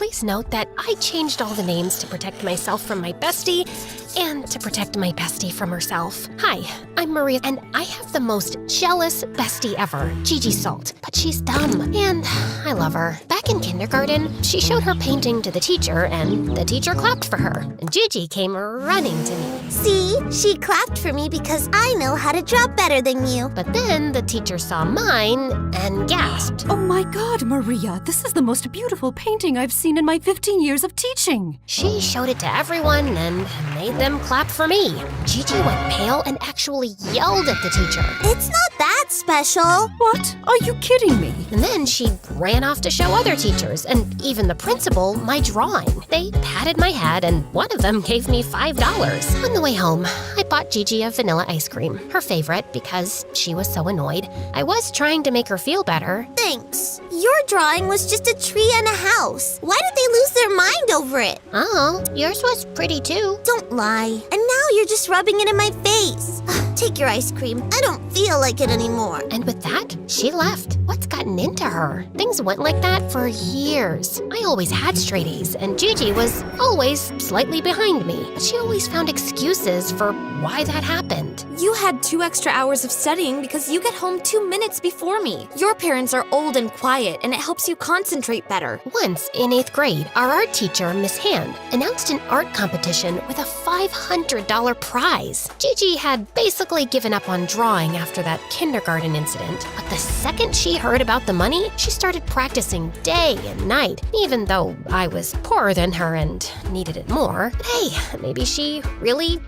please note that I changed all the names to protect myself from my bestie and to protect my bestie from herself. Hi, I'm Maria, and I have the most jealous bestie ever, Gigi Salt. But she's dumb, and I love her. Back in kindergarten, she showed her painting to the teacher, and the teacher clapped for her. And Gigi came running to me. See? She clapped for me because I know how to draw better than you. But then the teacher saw mine and gasped. Oh my God, Maria, this is the most beautiful painting I've seen in my 15 years of teaching. She showed it to everyone and made them clap for me. Gigi went pale and actually yelled at the teacher. It's not that special. What? Are you kidding me? And then she ran off to show other teachers, and even the principal, my drawing. They patted my head, and one of them gave me $5. On the way home, I bought Gigi a vanilla ice cream, her favorite, because she was so annoyed. I was trying to make her feel better. Thanks. Your drawing was just a tree and a house. Why did they lose their mind over it? Oh, yours was pretty too. Don't lie. And now you're just rubbing it in my face. Take your ice cream. I don't feel like it anymore. And with that, she left. What's gotten into her? Things went like that for years. I always had straight A's, and Gigi was always slightly behind me. But she always found excuses for why that happened. You had 2 extra hours of studying because you get home 2 minutes before me. Your parents are old and quiet, and it helps you concentrate better. Once, in 8th grade, our art teacher, Miss Hand, announced an art competition with a $500 prize. Gigi had basically given up on drawing after that kindergarten incident, but the second she heard about the money, she started practicing day and night, even though I was poorer than her and needed it more. But hey, maybe she really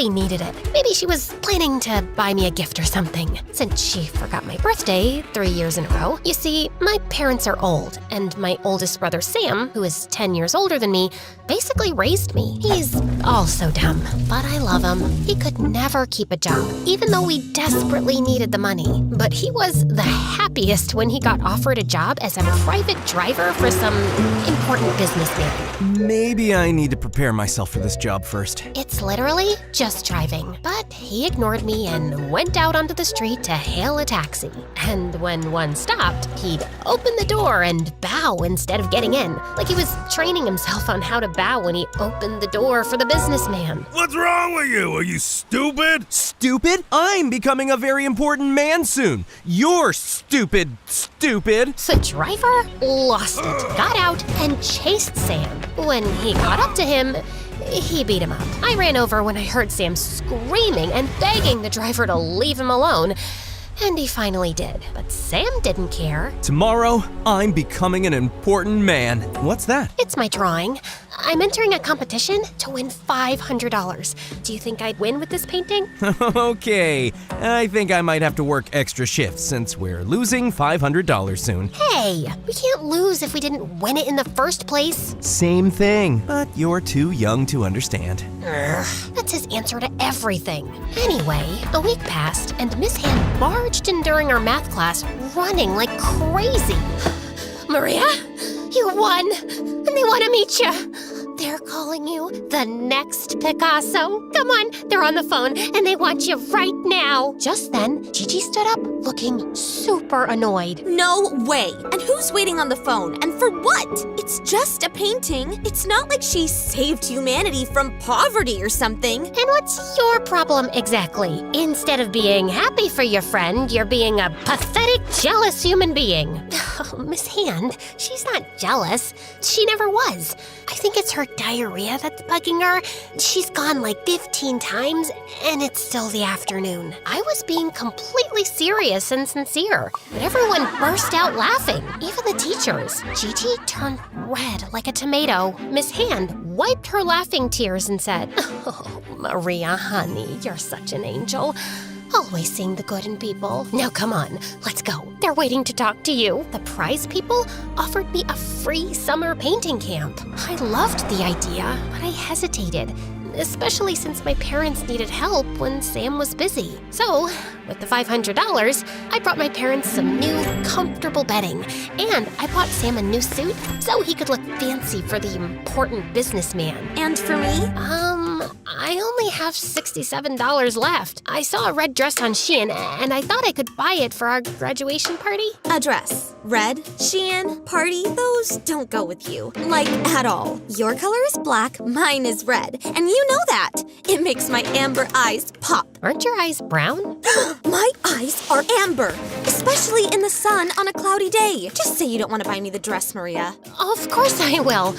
needed it. Maybe she was planning to buy me a gift or something, since she forgot my birthday 3 years in a row. You see, my parents are old, and my oldest brother Sam, who is 10 years older than me, basically raised me. He's also dumb, but I love him. He could never keep a job, even though we desperately needed the money. But he was the happiest when he got offered a job as a private driver for some important businessman. Maybe I need to prepare myself for this job first. It's literally just driving. But he ignored me and went out onto the street to hail a taxi. And when one stopped, he'd open the door and bow instead of getting in, like he was training himself on how to bow when he opened the door for the businessman. What's wrong with you? Are you stupid? Stupid? I'm becoming a very important man soon. You're stupid. The driver lost it, got out, and chased Sam. When he caught up to him, he beat him up. I ran over when I heard Sam screaming and begging the driver to leave him alone. And he finally did. But Sam didn't care. Tomorrow, I'm becoming an important man. What's that? It's my drawing. I'm entering a competition to win $500. Do you think I'd win with this painting? Okay, I think I might have to work extra shifts since we're losing $500 soon. Hey, we can't lose if we didn't win it in the first place. Same thing, but you're too young to understand. That's his answer to everything. Anyway, a week passed, and Miss Hand barged in during our math class, running like crazy. Maria, you won, and they want to meet you. They're calling you the next Picasso. Come on, they're on the phone, and they want you right now. Just then, Gigi stood up, looking super annoyed. No way. And who's waiting on the phone? And for what? It's just a painting. It's not like she saved humanity from poverty or something. And what's your problem exactly? Instead of being happy for your friend, you're being a pathetic, jealous human being. Oh, Miss Hand, she's not jealous. She never was. I think it's her diarrhea that's bugging her. She's gone like 15 times, and it's still the afternoon. I was being completely serious and sincere, but everyone burst out laughing, even the teachers. Gigi turned red like a tomato. Miss Hand wiped her laughing tears and said, "Oh, Maria, honey, you're such an angel. Always seeing the good in people. Now come on, let's go. They're waiting to talk to you." The prize people offered me a free summer painting camp. I loved the idea, but I hesitated, especially since my parents needed help when Sam was busy. So, with the $500, I brought my parents some new, comfortable bedding, and I bought Sam a new suit so he could look fancy for the important businessman. And for me? I only have $67 left. I saw a red dress on Shein, and I thought I could buy it for our graduation party. A dress. Red, Shein, party, those don't go with you. Like, at all. Your color is black, mine is red. And you know that. It makes my amber eyes pop. Aren't your eyes brown? My eyes are amber. Especially in the sun on a cloudy day. Just say you don't want to buy me the dress, Maria. Of course I will.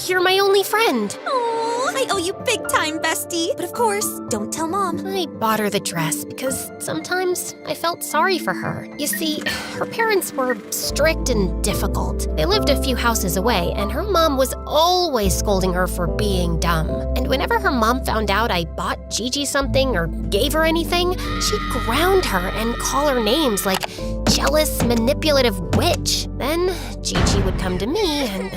You're my only friend. Oh, I owe you big time, bestie. But of course, don't tell Mom. I bought her the dress because sometimes I felt sorry for her. You see, her parents were strict and difficult. They lived a few houses away, and her mom was always scolding her for being dumb. And whenever her mom found out I bought Gigi something or gave her anything, she'd ground her and call her names like jealous, manipulative witch. Then Gigi would come to me and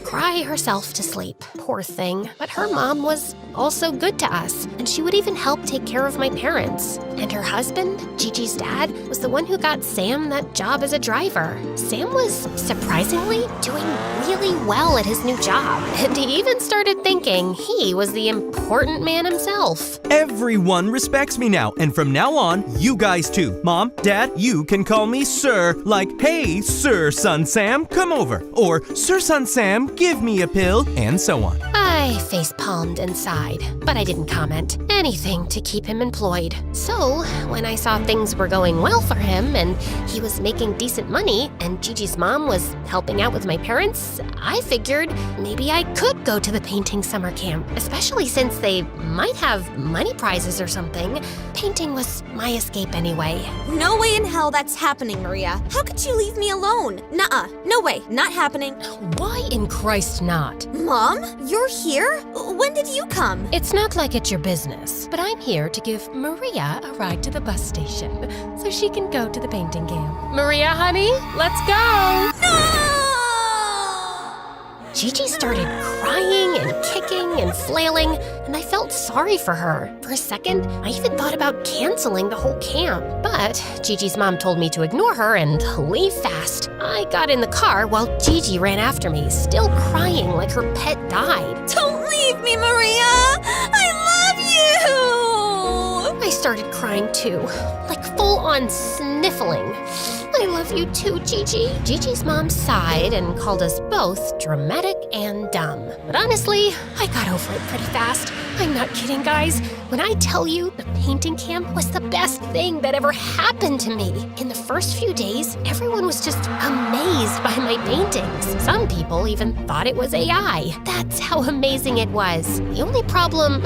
cry herself to sleep. Poor thing. But her mom was also good to us, and she would even help take care of my parents. And her husband, Gigi's dad, was the one who got Sam that job as a driver. Sam was surprisingly doing really well at his new job, and he even started thinking he was the important man himself. Everyone respects me now, and from now on, you guys too. Mom, Dad, you can call me Sir, like, hey, Sir Son Sam, come over. Or, Sir Son Sam, give me a pill, and so on. I face-palmed and sighed, but I didn't comment. Anything to keep him employed. So, when I saw things were going well for him and he was making decent money and Gigi's mom was helping out with my parents, I figured maybe I could go to the painting summer camp, especially since they might have money prizes or something. Painting was my escape anyway. No way in hell that's happening, Maria. How could you leave me alone? Nuh-uh. No way. Not happening. Why in Christ not? Mom, you're here? When did you come? It's not like it's your business, but I'm here to give Maria a ride to the bus station so she can go to the painting camp. Maria, honey, let's go! No! Gigi started crying and kicking and flailing, and I felt sorry for her. For a second, I even thought about canceling the whole camp. But Gigi's mom told me to ignore her and leave fast. I got in the car while Gigi ran after me, still crying like her pet died. Don't leave me, Maria! I love you! I started crying too, like full-on sniffling. I love you too, Gigi. Gigi's mom sighed and called us both dramatic and dumb. But honestly, I got over it pretty fast. I'm not kidding, guys. When I tell you the painting camp was the best thing that ever happened to me. In the first few days, everyone was just amazed by my paintings. Some people even thought it was AI. That's how amazing it was. The only problem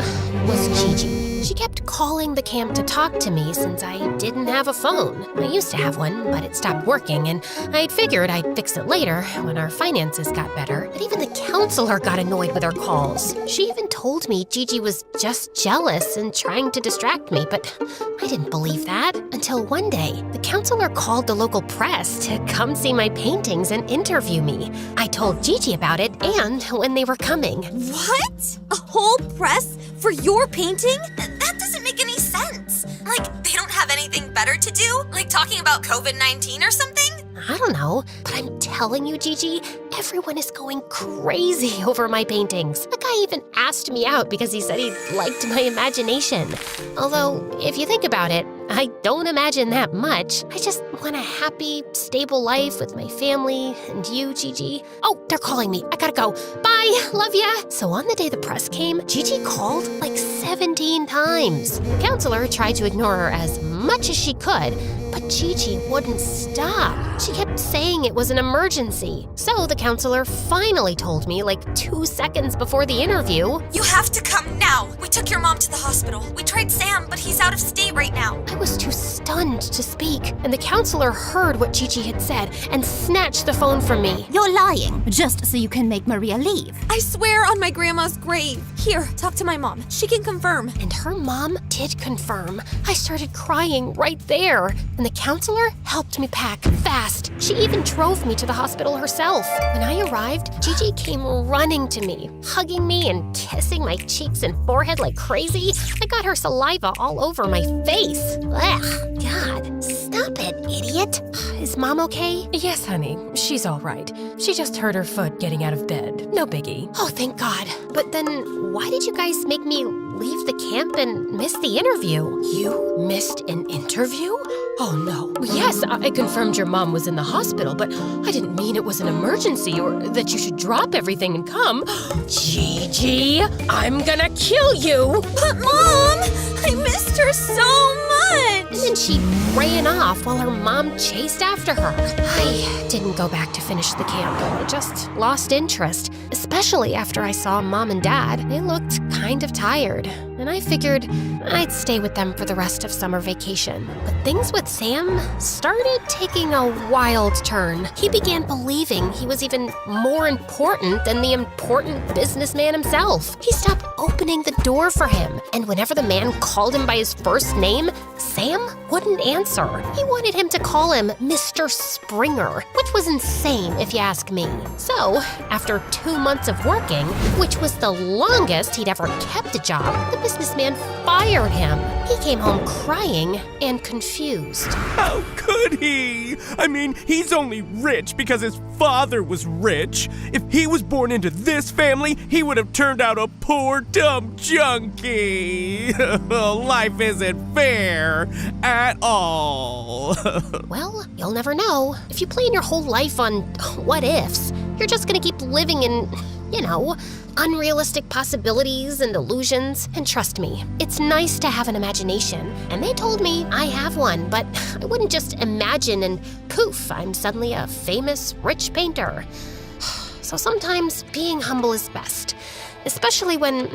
was Gigi. She kept calling the camp to talk to me since I didn't have a phone. I used to have one, but it stopped working, and I'd figured I'd fix it later when our finances got better. But even the counselor got annoyed with her calls. She even told me Gigi was just jealous and trying to distract me, but I didn't believe that until one day the counselor called the local press to come see my paintings and interview me. I told Gigi about it and when they were coming. What? A whole press for your painting? That doesn't make any sense. Like, they don't have anything better to do? Like talking about COVID-19 or something? I don't know, but I'm telling you, Gigi, everyone is going crazy over my paintings. The guy even asked me out because he said he liked my imagination. Although, if you think about it, I don't imagine that much. I just want a happy, stable life with my family and you, Gigi. Oh, they're calling me. I gotta go. Bye. Love ya. So on the day the press came, Gigi called like 17 times. The counselor tried to ignore her as much as she could, but Gigi wouldn't stop. She kept saying it was an emergency. So the counselor finally told me like 2 seconds before the interview. You have to come now. We took your mom to the hospital. We tried Sam, but he's out of state right now. I was too stunned to speak, and the counselor heard what Gigi had said and snatched the phone from me. You're lying, just so you can make Maria leave. I swear on my grandma's grave. Here, talk to my mom. She can confirm. And her mom did confirm. I started crying right there, and the counselor helped me pack fast. She even drove me to the hospital herself. When I arrived, Gigi came running to me, hugging me and kissing my cheeks and forehead like crazy. I got her saliva all over my face. Ugh, God, stop it, idiot. Is Mom okay? Yes, honey, she's all right. She just hurt her foot getting out of bed. No biggie. Oh, thank God. But then why did you guys make me leave the camp and miss the interview. You missed an interview? Oh no. Yes, I confirmed your mom was in the hospital, but I didn't mean it was an emergency or that you should drop everything and come. Gigi, I'm gonna kill you! But Mom, I missed her so much. And then she ran off while her mom chased after her. I didn't go back to finish the camp. I just lost interest, especially after I saw Mom and Dad. They looked kind of tired, and I figured I'd stay with them for the rest of summer vacation. But things with Sam started taking a wild turn. He began believing he was even more important than the important businessman himself. He stopped opening the door for him, and whenever the man called him by his first name, Sam wouldn't answer. He wanted him to call him Mr. Springer, which was insane if you ask me. So, after 2 months of working, which was the longest he'd ever kept a job, the businessman fired him. He came home crying and confused. How could he? I mean, he's only rich because his father was rich. If he was born into this family, he would have turned out a poor, dumb junkie. Life isn't fair at all. Well, you'll never know. If you plan your whole life on what ifs, you're just gonna keep living in, unrealistic possibilities and illusions. And trust me, it's nice to have an imagination. And they told me I have one, but I wouldn't just imagine and poof, I'm suddenly a famous, rich painter. So sometimes being humble is best, especially when,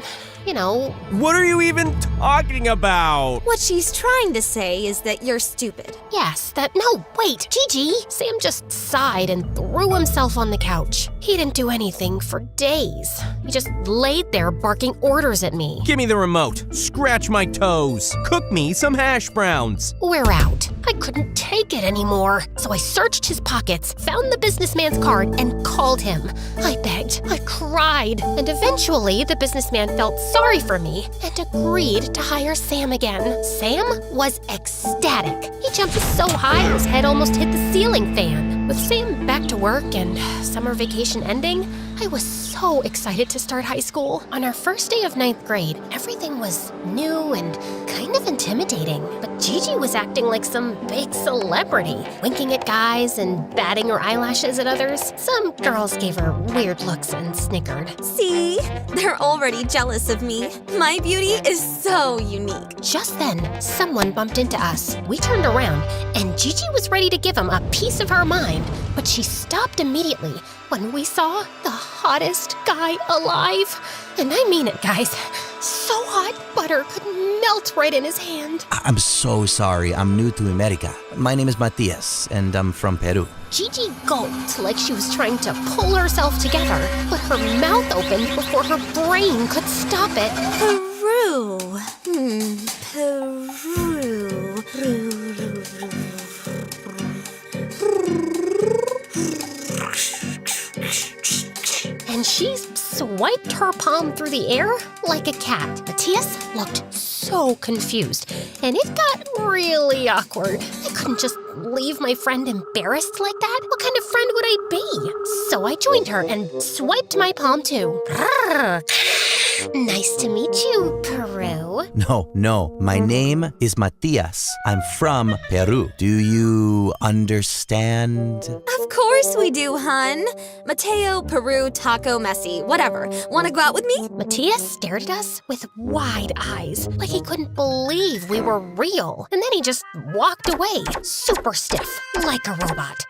What are you even talking about? What she's trying to say is that you're stupid. Yes, no, wait, Gigi! Sam just sighed and threw himself on the couch. He didn't do anything for days. He just laid there barking orders at me. Give me the remote. Scratch my toes. Cook me some hash browns. We're out. I couldn't take it anymore. So I searched his pockets, found the businessman's card, and called him. I begged, I cried, and eventually the businessman felt sorry for me and agreed to hire Sam again. Sam was ecstatic. He jumped so high his head almost hit the ceiling fan. With Sam back to work and summer vacation ending, I was so excited to start high school. On our first day of 9th grade, everything was new and kind of intimidating. But Gigi was acting like some big celebrity, winking at guys and batting her eyelashes at others. Some girls gave her weird looks and snickered. See? They're already jealous of me. My beauty is so unique. Just then, someone bumped into us. We turned around, and Gigi was ready to give him a piece of her mind, but she stopped immediately when we saw the hottest guy alive. And I mean it, guys. So hot, butter could melt right in his hand. I'm so sorry. I'm new to America. My name is Matias, and I'm from Peru. Gigi gulped like she was trying to pull herself together, but her mouth opened before her brain could stop it. Peru. Peru. And she swiped her palm through the air like a cat. Matias looked so confused, and it got really awkward. I couldn't just leave my friend embarrassed like that. What kind of friend would I be? So I joined her and swiped my palm too. Nice to meet you, Peru. No. My name is Matias. I'm from Peru. Do you understand? Of course we do, hun. Mateo, Peru, Taco, Messi, whatever. Want to go out with me? Matias stared at us with wide eyes, like he couldn't believe we were real. And then he just walked away, super stiff, like a robot.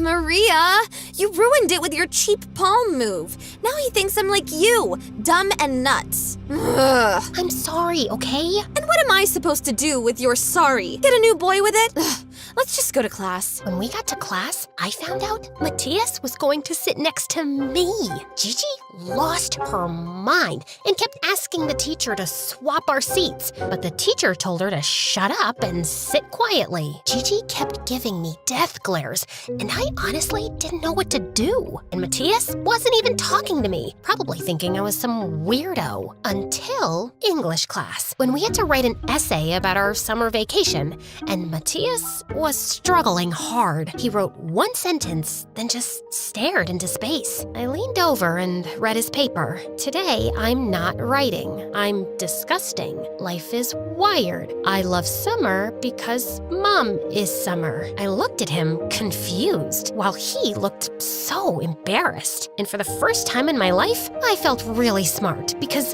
Maria, you ruined it with your cheap palm move. Now he thinks I'm like you, dumb and nuts. Ugh. I'm sorry, okay? And what am I supposed to do with your sorry? Get a new boy with it? Ugh. Let's just go to class. When we got to class, I found out Matias was going to sit next to me. Gigi lost her mind and kept asking the teacher to swap our seats, but the teacher told her to shut up and sit quietly. Gigi kept giving me death glares, and I honestly didn't know what to do. And Matias wasn't even talking to me, probably thinking I was some weirdo, until English class, when we had to write an essay about our summer vacation, and Matias was struggling hard. He wrote one sentence, then just stared into space. I leaned over and read his paper. Today, I'm not writing. I'm disgusting. Life is wired. I love summer because Mom is summer. I looked at him confused, while he looked so embarrassed. And for the first time in my life, I felt really smart because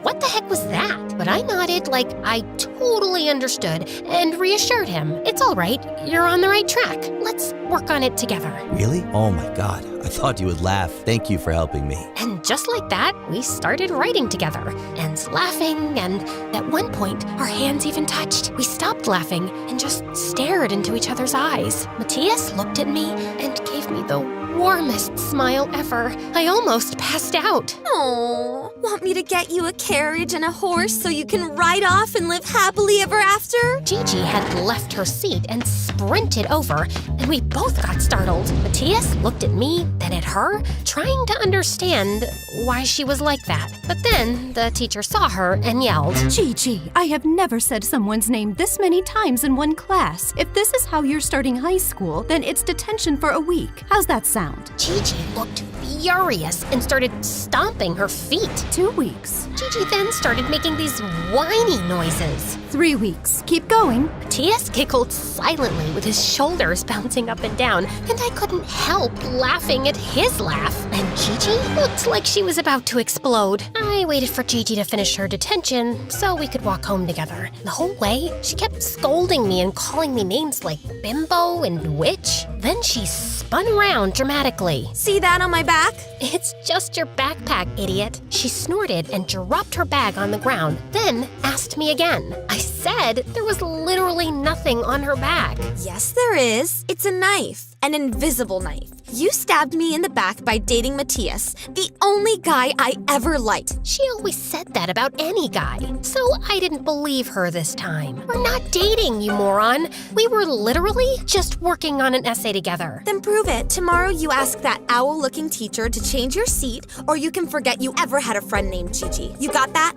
what the heck was that? But I nodded like I totally understood and reassured him. It's all right. You're on the right track. Let's work on it together. Really? Oh my God. I thought you would laugh. Thank you for helping me. And just like that, we started writing together and laughing, and at one point, our hands even touched. We stopped laughing and just stared into each other's eyes. Matthias looked at me and gave me the warmest smile ever. I almost passed out. Oh, want me to get you a carriage and a horse so you can ride off and live happily ever after? Gigi had left her seat and sprinted over, and we both got startled. Matthias looked at me, then at her, trying to understand why she was like that. But then the teacher saw her and yelled, Gigi, I have never said someone's name this many times in one class. If this is how you're starting high school, then it's detention for a week. How's that sound? Gigi looked furious and started stomping her feet. 2 weeks. Gigi then started making these whiny noises. 3 weeks. Keep going. Matthias giggled silently with his shoulders bouncing up and down, and I couldn't help laughing at his laugh. And Gigi looked like she was about to explode. I waited for Gigi to finish her detention so we could walk home together. The whole way, she kept scolding me and calling me names like bimbo and witch. Then she spun around dramatically. See that on my back? It's just your backpack, idiot. She snorted and dropped her bag on the ground, then asked me again. I said there was literally nothing on her bag. Yes, there is. It's a knife. An invisible knife. You stabbed me in the back by dating Matthias, the only guy I ever liked. She always said that about any guy, so I didn't believe her this time. We're not dating, you moron. We were literally just working on an essay together. Then prove it. Tomorrow you ask that owl-looking teacher to change your seat, or you can forget you ever had a friend named Gigi. You got that?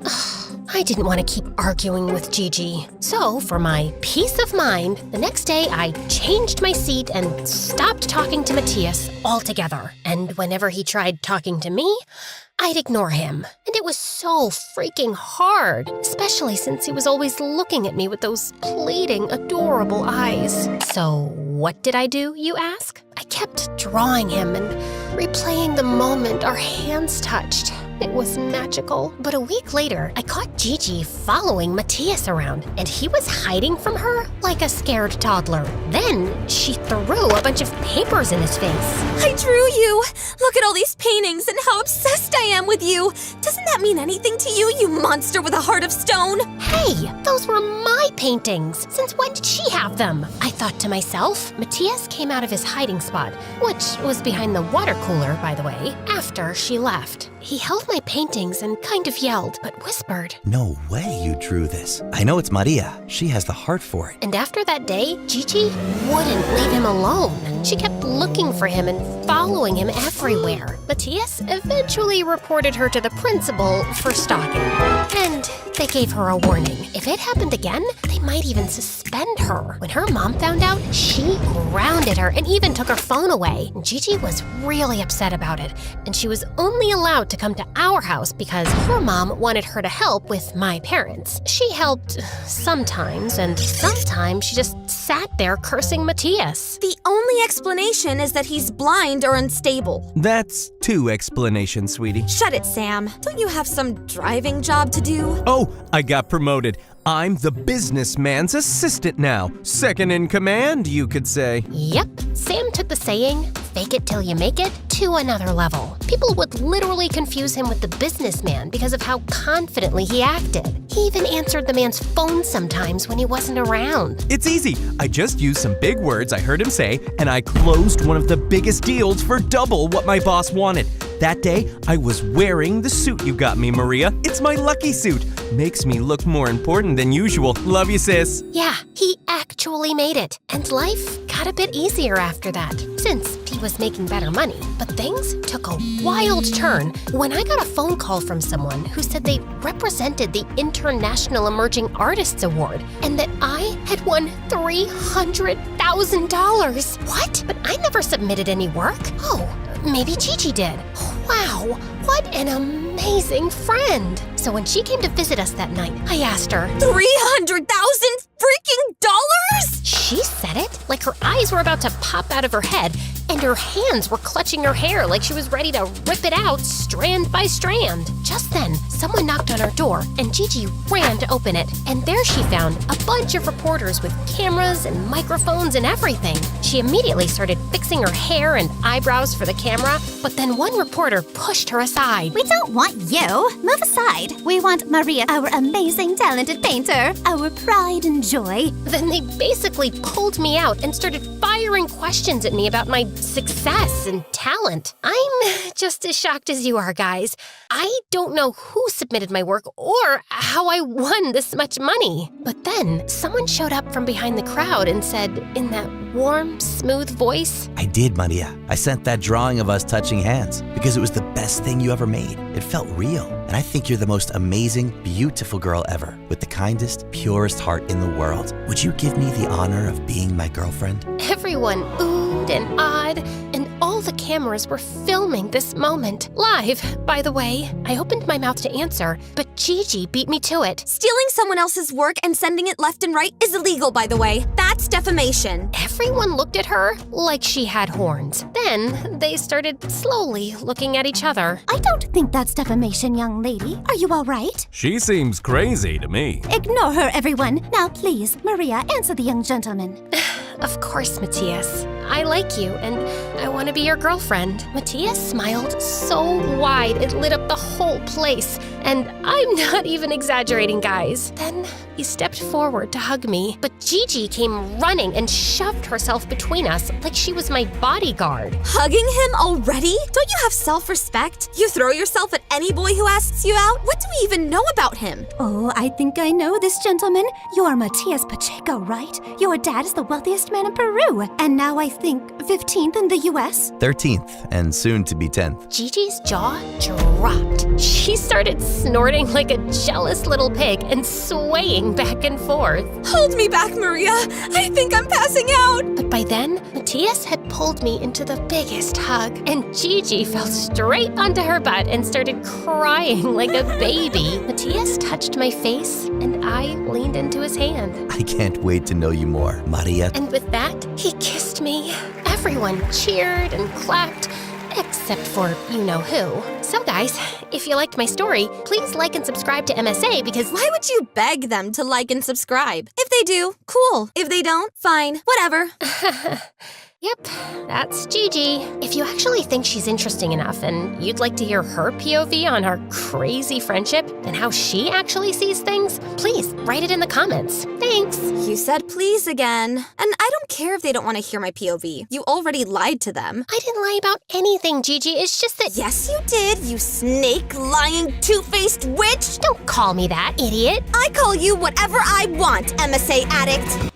I didn't want to keep arguing with Gigi. So, for my peace of mind, the next day I changed my seat and stopped talking to Matthias altogether. And whenever he tried talking to me, I'd ignore him. And it was so freaking hard, especially since he was always looking at me with those pleading, adorable eyes. So, what did I do, you ask? I kept drawing him and replaying the moment our hands touched. It was magical. But a week later, I caught Gigi following Matthias around, and he was hiding from her like a scared toddler. Then she threw a bunch of papers in his face. I drew you! Look at all these paintings and how obsessed I am with you! Doesn't that mean anything to you, you monster with a heart of stone? Hey, those were my paintings! Since when did she have them? I thought to myself. Matthias came out of his hiding spot, which was behind the water cooler, by the way, after she left. He held my paintings and kind of yelled, but whispered, No way you drew this. I know it's Maria. She has the heart for it. And after that day, Gigi wouldn't leave him alone. She kept looking for him and following him everywhere. Matthias eventually reported her to the principal for stalking. And they gave her a warning. If it happened again, they might even suspend her. When her mom found out, she grounded her and even took her phone away. Gigi was really upset about it, and she was only allowed to come to our house because her mom wanted her to help with my parents. She helped sometimes, and sometimes she just sat there cursing Matthias. The only explanation is that he's blind or unstable. That's 2 explanations, sweetie. Shut it, Sam. Don't you have some driving job to do? Oh, I got promoted. I'm the businessman's assistant now. Second in command, you could say. Yep, Sam took the saying, fake it till you make it, to another level. People would literally confuse him with the businessman because of how confidently he acted. He even answered the man's phone sometimes when he wasn't around. It's easy. I just used some big words I heard him say, and I closed one of the biggest deals for double what my boss wanted. That day, I was wearing the suit you got me, Maria. It's my lucky suit. Makes me look more important than usual. Love you, sis. Yeah, he actually made it. And life got a bit easier after that, since he was making better money. But things took a wild turn when I got a phone call from someone who said they represented the International Emerging Artists Award and that I had won $300,000. What? But I never submitted any work. Oh, maybe Gigi did. Wow, What an amazing friend. So when she came to visit us that night, I asked her, $300,000 freaking dollars? She said it like her eyes were about to pop out of her head and her hands were clutching her hair like she was ready to rip it out strand by strand. Just then, someone knocked on her door and Gigi ran to open it. And there she found a bunch of reporters with cameras and microphones and everything. She immediately started fixing her hair and eyebrows for the camera, but then one reporter pushed her aside. We don't want you. Move aside. We want Maria, our amazing, talented painter, our pride and joy. Then they basically pulled me out and started firing questions at me about my success and talent. I'm just as shocked as you are, guys. I don't know who submitted my work or how I won this much money. But then someone showed up from behind the crowd and said, in that warm, smooth voice, I did, Maria. I sent that drawing of us touching hands because it was the best thing you ever made. It felt real. And I think you're the most amazing, beautiful girl ever with the kindest, purest heart in the world. Would you give me the honor of being my girlfriend? Everyone oohed and awed, and all the cameras were filming this moment. Live, by the way. I opened my mouth to answer, but Gigi beat me to it. Stealing someone else's work and sending it left and right is illegal, by the way. That's defamation. Everyone looked at her like she had horns. Then they started slowly looking at each other. I don't think that's defamation, young lady. Are you all right? She seems crazy to me. Ignore her, everyone. Now, please, Maria, answer the young gentleman. Of course, Matthias. I like you, and I want to be your girlfriend. Matthias smiled so wide it lit up the whole place. And I'm not even exaggerating, guys. Then he stepped forward to hug me, but Gigi came running and shoved herself between us like she was my bodyguard. Hugging him already? Don't you have self-respect? You throw yourself at any boy who asks you out? What do we even know about him? Oh, I think I know this gentleman. You're Matias Pacheco, right? Your dad is the wealthiest man in Peru, and now I think 15th in the US? 13th and soon to be 10th. Gigi's jaw dropped. She started snorting like a jealous little pig and swaying back and forth. Hold me back, Maria. I think I'm passing out. But by then, Matthias had pulled me into the biggest hug, and Gigi fell straight onto her butt and started crying like a baby. Matthias touched my face, and I leaned into his hand. I can't wait to know you more, Maria. And with that, he kissed me. Everyone cheered and clapped, except for you-know-who. So guys, if you liked my story, please like and subscribe to MSA because Why would you beg them to like and subscribe? If they do, cool. If they don't, fine. Whatever. Yep, that's Gigi. If you actually think she's interesting enough and you'd like to hear her POV on our crazy friendship and how she actually sees things, please write it in the comments. Thanks. You said please again. And I don't care if they don't want to hear my POV. You already lied to them. I didn't lie about anything, Gigi. It's just that... Yes, you did, you snake, lying, two-faced witch. Don't call me that, idiot. I call you whatever I want, MSA addict.